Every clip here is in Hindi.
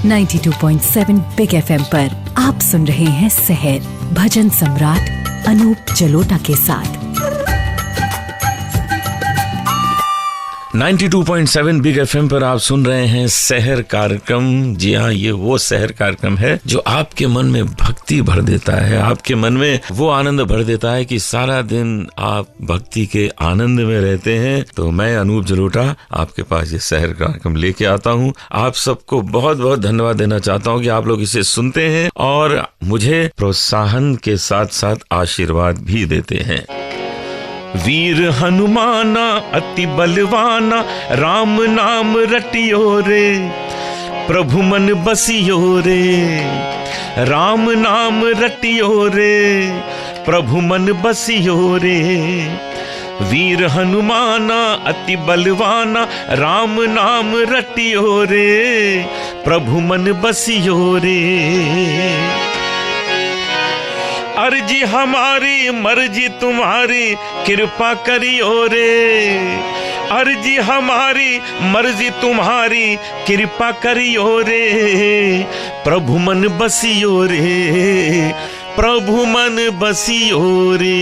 92.7 बिग FM पर आप सुन रहे हैं सहर भजन सम्राट अनूप जलोटा के साथ। 92.7 बिग FM पर आप सुन रहे हैं सहर कार्यक्रम। जी हाँ, ये वो सहर कार्यक्रम है जो आपके मन में भक्ति भर देता है, आपके मन में वो आनंद भर देता है कि सारा दिन आप भक्ति के आनंद में रहते हैं। तो मैं अनूप जलोटा आपके पास ये सहर कार्यक्रम लेके आता हूँ। आप सबको बहुत बहुत धन्यवाद देना चाहता हूँ कि आप लोग इसे सुनते हैं और मुझे प्रोत्साहन के साथ साथ आशीर्वाद भी देते हैं। वीर हनुमाना अति बलवाना, राम नाम रटियो रे, प्रभु मन बसियो रे। राम नाम रटियो रे, प्रभु मन बसियो रे। वीर हनुमाना अति बलवाना, राम नाम रटियो रे, प्रभु मन बसियो रे। अर्जी हमारी मर्जी तुम्हारी, कृपा करियो रे। अर्जी हमारी मर्जी तुम्हारी, कृपा करियो रे। प्रभु मन बसियो रे, प्रभु मन बसियो रे।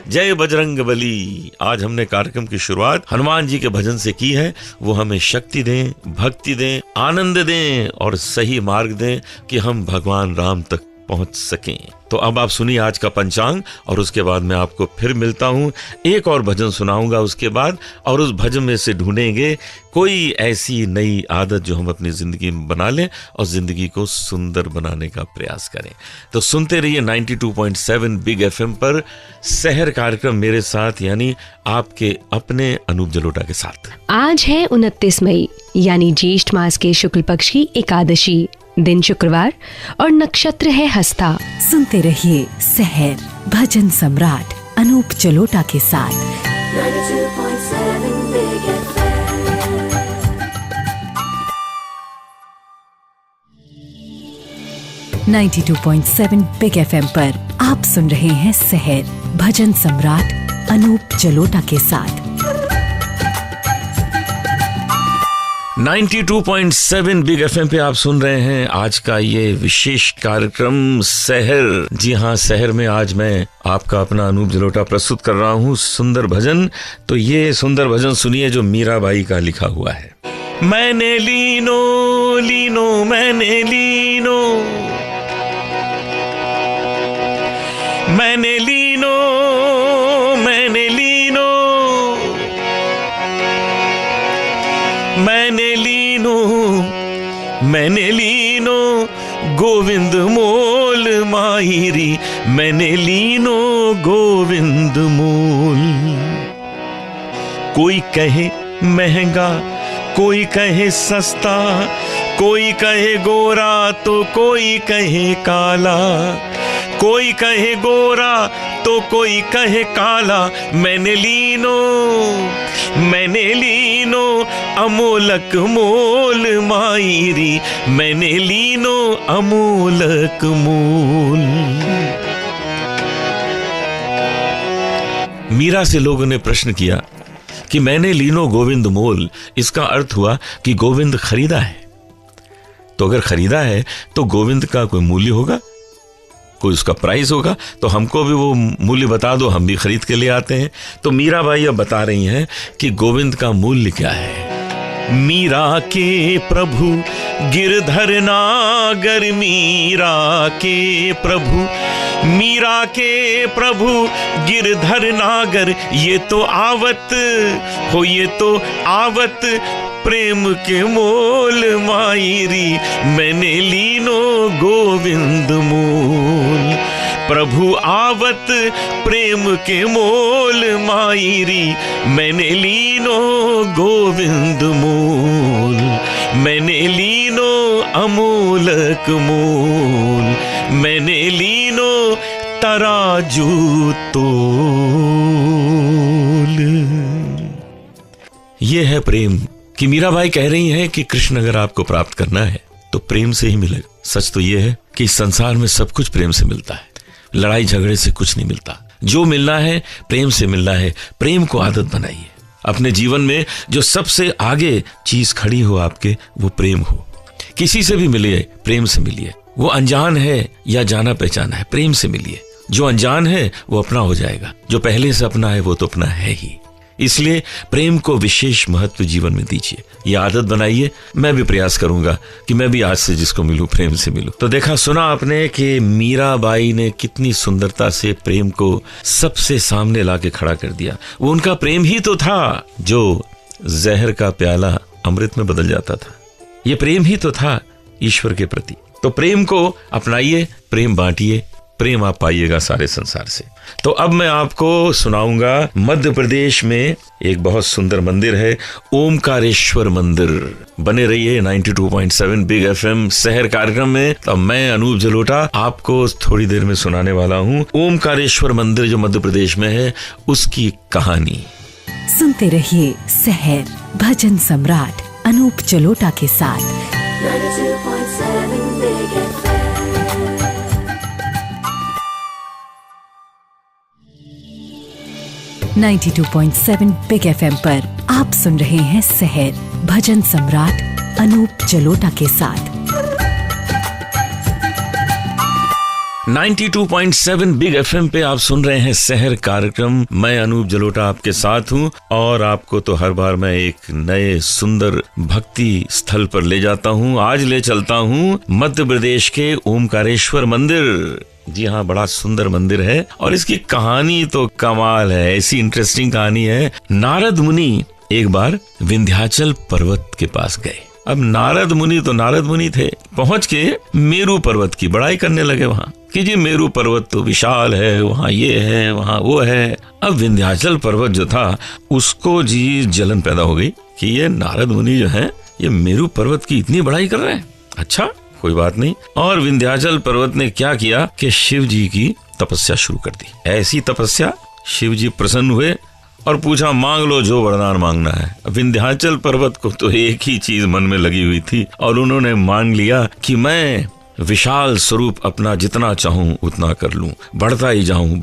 जय बजरंग बली। आज हमने कार्यक्रम की शुरुआत हनुमान जी के भजन से की है। वो हमें शक्ति दें, भक्ति दें, आनंद दें और सही मार्ग दें कि हम भगवान राम तक पहुंच सकें। तो अब आप सुनिए आज का पंचांग और उसके बाद मैं आपको फिर मिलता हूं। एक और भजन सुनाऊंगा उसके बाद, और उस भजन में से ढूंढेंगे कोई ऐसी नई आदत जो हम अपनी जिंदगी में बना लें और जिंदगी को सुंदर बनाने का प्रयास करें। तो सुनते रहिए 92.7 बिग FM पर सहर कार्यक्रम मेरे साथ, यानी आपके अपने अनूप जलोटा के साथ। आज है 29 मई यानी ज्येष्ठ मास के शुक्ल पक्ष की एकादशी, दिन शुक्रवार और नक्षत्र है हस्ता। सुनते रहिए सहर भजन सम्राट अनूप जलोटा के साथ। 92.7 बिग FM। 92.7 बिग FM पर आप सुन रहे हैं सहर भजन सम्राट अनूप जलोटा के साथ। 92.7 बिग FM पे आप सुन रहे हैं आज का ये विशेष कार्यक्रम सहर। जी हाँ, सहर में आज मैं आपका अपना अनूप जलोटा प्रस्तुत कर रहा हूँ सुंदर भजन। तो ये सुंदर भजन सुनिए जो मीराबाई का लिखा हुआ है। मैंने लीनो लीनो मैंने लीनो, मैंने लीनो मैंने लीनो, मैंने लीनो मैंने लीनो, गोविंद मोल माहिरी। मैंने लीनो गोविंद मोल। कोई कहे महंगा, कोई कहे सस्ता, कोई कहे गोरा तो कोई कहे काला। कोई कहे गोरा तो कोई कहे काला। मैंने लीनो अमोलक मोल मायरी। मैंने लीनो अमोलक मोल। मीरा से लोगों ने प्रश्न किया कि मैंने लीनो गोविंद मोल, इसका अर्थ हुआ कि गोविंद खरीदा है। तो अगर खरीदा है तो गोविंद का कोई मूल्य होगा, कोई उसका प्राइस होगा। तो हमको भी वो मूल्य बता दो, हम भी खरीद के ले आते हैं। तो मीरा बाई अब बता रही हैं कि गोविंद का मूल्य क्या है। मीरा के प्रभु गिरधर नागर, मीरा के प्रभु, मीरा के प्रभु गिरधर नागर। ये तो आवत हो, ये तो आवत प्रेम के मोल मायरी। मैंने लीनो गोविंद मोल। प्रभु आवत प्रेम के मोल मायरी। मैंने लीनो गोविंद मोल। मैंने लीनो अमोलक मोल। मैंने लीनो तराजू तोल। ये है प्रेम कि मीराबाई कह रही हैं कि कृष्ण अगर आपको प्राप्त करना है तो प्रेम से ही मिलेगा। सच तो यह है कि इस संसार में सब कुछ प्रेम से मिलता है, लड़ाई झगड़े से कुछ नहीं मिलता। जो मिलना है प्रेम से मिलना है। प्रेम को आदत बनाइए, अपने जीवन में जो सबसे आगे चीज खड़ी हो आपके, वो प्रेम हो। किसी से भी मिलिए, प्रेम से मिलिए। वो अनजान है या जाना पहचाना है, प्रेम से मिलिए। जो अनजान है वो अपना हो जाएगा, जो पहले से अपना है वो तो अपना है ही। इसलिए प्रेम को विशेष महत्व जीवन में दीजिए, ये आदत बनाइए। मैं भी प्रयास करूंगा कि मैं भी आज से जिसको मिलूं प्रेम से मिलूं। तो देखा सुना आपने कि मीराबाई ने कितनी सुंदरता से प्रेम को सबसे सामने लाके खड़ा कर दिया। वो उनका प्रेम ही तो था जो जहर का प्याला अमृत में बदल जाता था। ये प्रेम ही तो था ईश्वर के प्रति। तो प्रेम को अपनाइए, प्रेम बांटिए, प्रेम आप पाइएगा सारे संसार से। तो अब मैं आपको सुनाऊंगा मध्य प्रदेश में एक बहुत सुंदर मंदिर है, ओमकारेश्वर मंदिर। बने रहिए 92.7 बिग FM शहर कार्यक्रम में। तो मैं अनूप जलोटा आपको थोड़ी देर में सुनाने वाला हूँ ओमकारेश्वर मंदिर जो मध्य प्रदेश में है, उसकी कहानी। सुनते रहिए शहर भजन सम्राट अनूप जलोटा के साथ 92.7 बिग FM पर आप सुन रहे हैं शहर भजन सम्राट अनूप जलोटा के साथ। 92.7 बिग FM पे आप सुन रहे हैं शहर कार्यक्रम। मैं अनूप जलोटा आपके साथ हूँ और आपको तो हर बार मैं एक नए सुंदर भक्ति स्थल पर ले जाता हूँ। आज ले चलता हूँ मध्य प्रदेश के ओमकारेश्वर मंदिर। जी हाँ, बड़ा सुंदर मंदिर है और इसकी कहानी तो कमाल है। ऐसी इंटरेस्टिंग कहानी है। नारद मुनि एक बार विंध्याचल पर्वत के पास गए। अब नारद मुनि थे, पहुंच के मेरू पर्वत की बड़ाई करने लगे वहाँ कि जी मेरू पर्वत तो विशाल है, वहाँ ये है, वहाँ वो है। अब विंध्याचल पर्वत जो था उसको जी जलन पैदा हो गई कि ये नारद मुनि जो है ये मेरू पर्वत की इतनी बड़ाई कर रहे हैं। अच्छा, कोई बात नहीं। और विंध्याचल पर्वत ने क्या किया कि शिव जी की तपस्या शुरू कर दी। ऐसी तपस्या, शिव जी प्रसन्न हुए और पूछा मांग लो जो वरदान मांगना है। विंध्याचल पर्वत को तो एक ही चीज मन में लगी हुई थी और उन्होंने मांग लिया कि मैं विशाल स्वरूप अपना जितना चाहूं उतना कर लूं, बढ़ता ही जाऊं,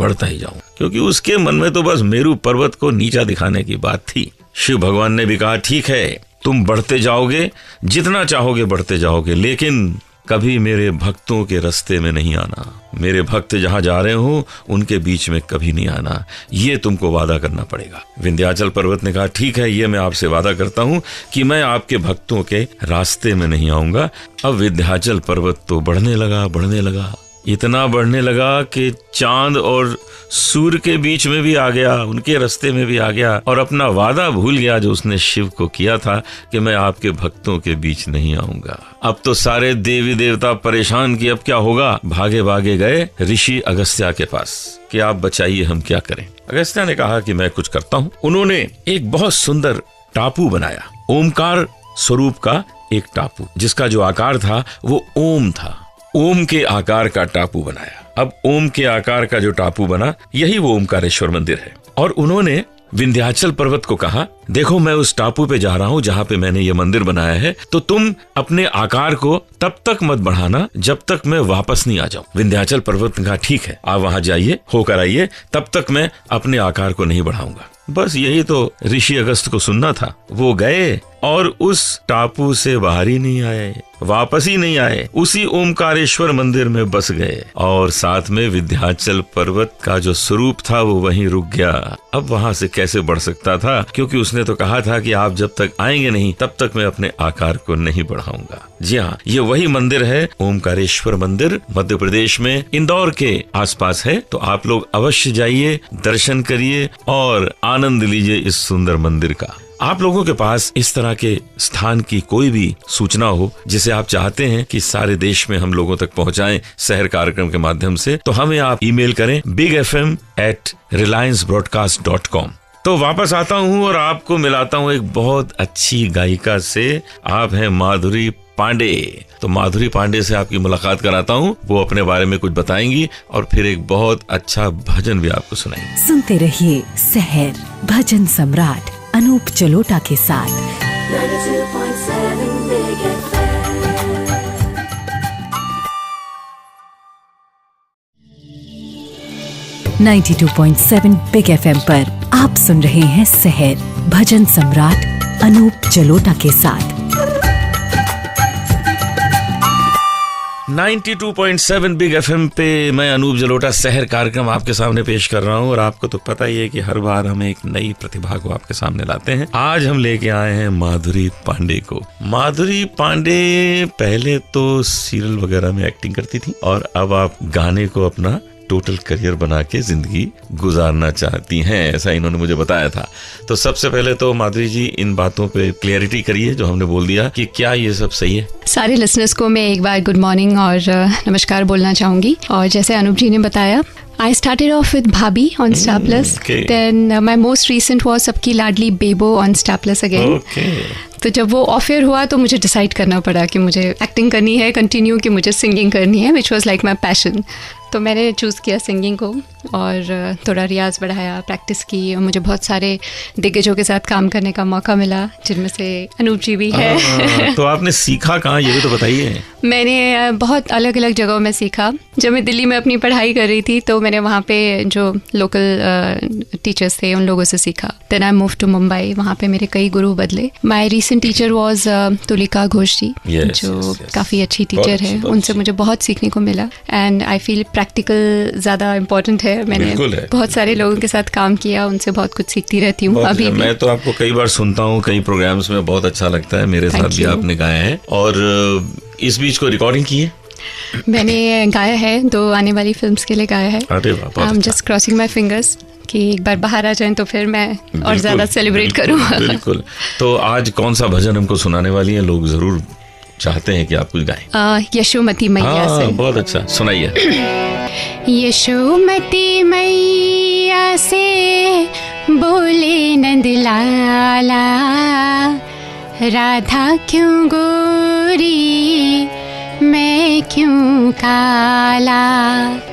क्योंकि उसके मन में तो बस मेरू पर्वत को नीचा दिखाने की बात थी। शिव भगवान ने भी कहा ठीक है, तुम बढ़ते जाओगे, जितना चाहोगे बढ़ते जाओगे, लेकिन कभी मेरे भक्तों के रास्ते में नहीं आना। मेरे भक्त जहां जा रहे हो उनके बीच में कभी नहीं आना, ये तुमको वादा करना पड़ेगा। विंध्याचल पर्वत ने कहा ठीक है, ये मैं आपसे वादा करता हूं कि मैं आपके भक्तों के रास्ते में नहीं आऊंगा। अब विंध्याचल पर्वत तो बढ़ने लगा, इतना बढ़ने लगा कि चांद और सूर्य के बीच में भी आ गया, उनके रास्ते में भी आ गया और अपना वादा भूल गया जो उसने शिव को किया था कि मैं आपके भक्तों के बीच नहीं आऊंगा। अब तो सारे देवी देवता परेशान कि अब क्या होगा। भागे भागे गए ऋषि अगस्त्य के पास कि आप बचाइए, हम क्या करें। अगस्त्य ने कहा कि मैं कुछ करता हूँ। उन्होंने एक बहुत सुंदर टापू बनाया, ओमकार स्वरूप का एक टापू, जिसका जो आकार था वो ओम था। ओम के आकार का टापू बनाया। अब ओम के आकार का जो टापू बना यही वो ओमकारेश्वर मंदिर है। और उन्होंने विंध्याचल पर्वत को कहा देखो मैं उस टापू पे जा रहा हूँ जहाँ पे मैंने ये मंदिर बनाया है, तो तुम अपने आकार को तब तक मत बढ़ाना जब तक मैं वापस नहीं आ जाऊँ। विंध्याचल पर्वत ने कहा ठीक है, आप वहाँ जाइए, होकर आइए, तब तक मैं अपने आकार को नहीं बढ़ाऊंगा। बस यही तो ऋषि अगस्त्य को सुनना था। वो गए और उस टापू से बाहर ही नहीं आए, वापस ही नहीं आए, उसी ओमकारेश्वर मंदिर में बस गए और साथ में विंध्याचल पर्वत का जो स्वरूप था वो वहीं रुक गया। अब वहां से कैसे बढ़ सकता था, क्योंकि उसने तो कहा था कि आप जब तक आएंगे नहीं तब तक मैं अपने आकार को नहीं बढ़ाऊंगा। जी हाँ, ये वही मंदिर है ओमकारेश्वर मंदिर, मध्य प्रदेश में इंदौर के आसपास है। तो आप लोग अवश्य जाइए, दर्शन करिए और आनंद लीजिए इस सुंदर मंदिर का। आप लोगों के पास इस तरह के स्थान की कोई भी सूचना हो जिसे आप चाहते हैं कि सारे देश में हम लोगों तक पहुंचाएं शहर कार्यक्रम के माध्यम से, तो हमें आप ईमेल करें bigfm@reliancebroadcast.com। तो वापस आता हूं और आपको मिलाता हूं एक बहुत अच्छी गायिका से। आप हैं माधुरी पांडे। तो माधुरी पांडे से आपकी मुलाकात कराता हूं, वो अपने बारे में कुछ बताएंगी और फिर एक बहुत अच्छा भजन भी आपको सुनाएंगी। सुनते रहिए शहर भजन सम्राट अनूप जलोटा के साथ 92.7 बिग FM पर आप सुन रहे हैं शहर भजन सम्राट अनूप जलोटा के साथ। 92.7 बिग एफएम पे मैं अनूप जलोटा शहर कार्यक्रम आपके सामने पेश कर रहा हूँ। और आपको तो पता ही है कि हर बार हम एक नई प्रतिभा को आपके सामने लाते हैं। आज हम लेके आए हैं माधुरी पांडे को। माधुरी पांडे पहले तो सीरियल वगैरह में एक्टिंग करती थी और अब आप गाने को अपना टोटल करियर बना के जिंदगी गुजारना चाहती हैं, ऐसा इन्होंने मुझे बताया था। तो सबसे पहले तो माधुरी जी इन बातों पे क्लियरिटी करिए जो हमने बोल दिया, कि क्या ये सब सही है? सारे लिसनर्स को मैं एक बार गुड मॉर्निंग और नमस्कार बोलना चाहूंगी। और जैसे अनूप जी ने बताया, I started off with Bhabhi on Star Plus. Okay. Then my most recent was सबकी लाडली बेबो on Star Plus again. Okay. तो जब वो ऑफर हुआ तो मुझे डिसाइड करना पड़ा कि मुझे एक्टिंग करनी है कंटिन्यू, कि मुझे सिंगिंग करनी है, which was like my passion. तो मैंने चूज़ किया सिंगिंग को और थोड़ा रियाज बढ़ाया, प्रैक्टिस की और मुझे बहुत सारे दिग्गजों के साथ काम करने का मौका मिला, जिनमें से अनूप जी भी है। तो आपने सीखा कहाँ, ये भी तो बताइए। मैंने बहुत अलग अलग जगहों में सीखा। जब मैं दिल्ली में अपनी पढ़ाई कर रही थी तो मैंने वहाँ पे जो लोकल टीचर्स थे उन लोगों से सीखा। Then I move to Mumbai, वहाँ पे मेरे कई गुरु बदले। My recent teacher was Tulika Ghosh ji, जो काफ़ी अच्छी टीचर है। उनसे मुझे बहुत सीखने को मिला एंड आई फील प्रैक्टिकल ज़्यादा इम्पोर्टेंट है। मैंने बहुत सारे लोगों के साथ काम किया, उनसे बहुत कुछ सीखती रहती हूँ अभी भी। मैं तो आपको कई बार सुनता हूँ कई प्रोग्राम्स में, बहुत अच्छा लगता है। मेरे साथ भी आपने गाया है और इस बीच को रिकॉर्डिंग की है? मैंने गाया है, 2 आने वाली फिल्म्स के लिए गाया है। अरे वाह, I am just crossing my fingers कि एक बार बाहर आ जाएं तो फिर मैं और ज़्यादा सेलिब्रेट करूँ। बिल्कुल। तो आज कौन सा भजन हमको सुनाने वाली है? लोग जरूर चाहते हैं कि आप कुछ गाएं। यशोमती मैया से। बहुत अच्छा, सुनाइए। यशोमती मैया से बोले नंदलाला, राधा क्यों गोरी मैं क्यों काला।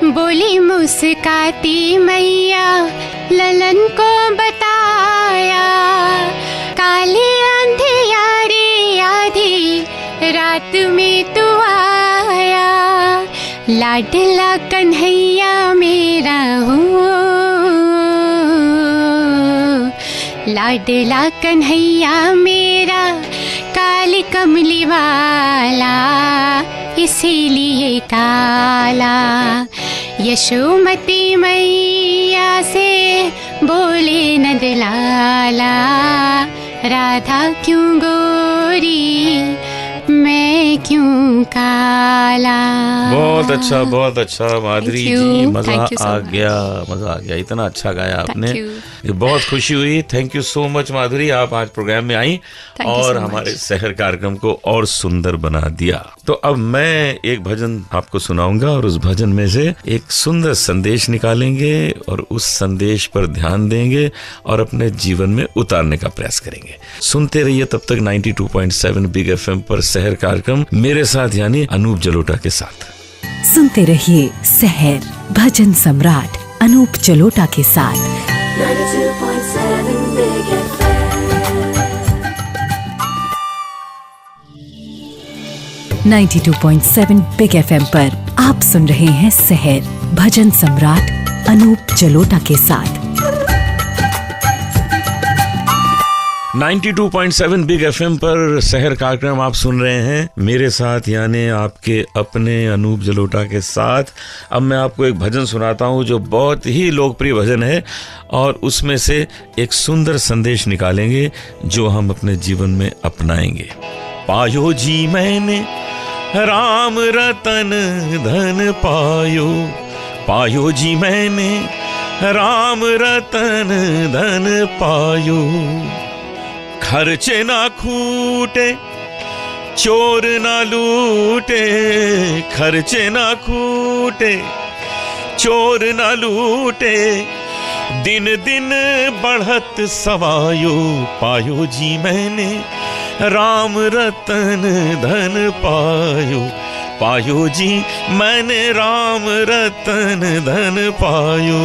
बोली मुस्काती मैया ललन को बताया, काले अंधियारी आधी रात में तू आया। लाडला कन्हैया मेरा हो, लाडला कन्हैया मेरा काली कमली वाला, इसीलिए काला। यशोमती मैया से बोले नंदलाला, राधा क्यों गोरी मैं क्यों काला। बहुत अच्छा, बहुत अच्छा माधुरी जी, मजा आ गया। इतना अच्छा गाया आपने, ये बहुत खुशी हुई। थैंक यू सो मच माधुरी, आप आज प्रोग्राम में आई और हमारे शहर कार्यक्रम को और सुंदर बना दिया। तो अब मैं एक भजन आपको सुनाऊंगा और उस भजन में से एक सुंदर संदेश निकालेंगे और उस संदेश पर ध्यान देंगे और अपने जीवन में उतारने का प्रयास करेंगे। सुनते रहिए तब तक 92.7 बिग एफएम पर शहर कार्यक्रम, मेरे साथ यानी अनूप जलोटा के साथ। सुनते रहिए शहर भजन सम्राट अनूप जलोटा के साथ। 92.7 बिग एफएम। 92.7 बिग एफएम पर आप सुन रहे हैं शहर भजन सम्राट अनूप जलोटा के साथ। 92.7 बिग एफएम पर शहर कार्यक्रम आप सुन रहे हैं, मेरे साथ यानी आपके अपने अनूप जलोटा के साथ। अब मैं आपको एक भजन सुनाता हूं जो बहुत ही लोकप्रिय भजन है और उसमें से एक सुंदर संदेश निकालेंगे जो हम अपने जीवन में अपनाएंगे। पायो जी मैंने राम रतन धन पायो, पायो जी मैंने राम रतन धन पायो। खर्चे ना खूटे चोर ना लूटे, खर्चे ना खूटे चोर ना लूटे। दिन दिन बढ़त सवायो, पायो जी मैंने राम रतन धन पायो, पायो जी मैंने राम रतन धन पायो।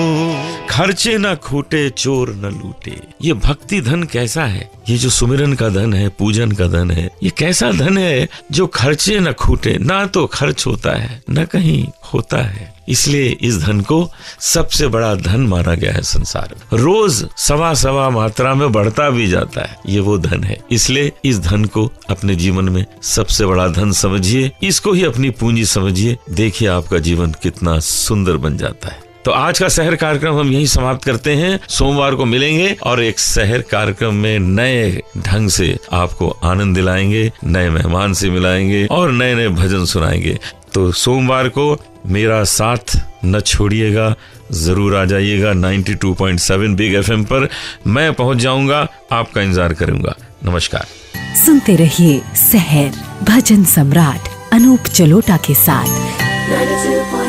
खर्चे न खूटे चोर न लूटे। ये भक्ति धन कैसा है? ये जो सुमिरन का धन है, पूजन का धन है, ये कैसा धन है जो खर्चे न खूटे, ना तो खर्च होता है न कहीं होता है। इसलिए इस धन को सबसे बड़ा धन माना गया है संसार में। रोज सवा मात्रा में बढ़ता भी जाता है, ये वो धन है। इसलिए इस धन को अपने जीवन में सबसे बड़ा धन समझिए, इसको ही अपनी पूंजी समझिए। देखिए आपका जीवन कितना सुंदर बन जाता है। तो आज का शहर कार्यक्रम हम यही समाप्त करते हैं। सोमवार को मिलेंगे और एक शहर कार्यक्रम में नए ढंग से आपको आनंद दिलाएंगे, नए मेहमान से मिलाएंगे और नए नए भजन सुनाएंगे। तो सोमवार को मेरा साथ न छोड़िएगा, जरूर आ जाइएगा 92.7 बिग FM पर। मैं पहुंच जाऊंगा, आपका इंतजार करूंगा। नमस्कार। सुनते रहिए शहर भजन सम्राट अनूप जलोटा के साथ।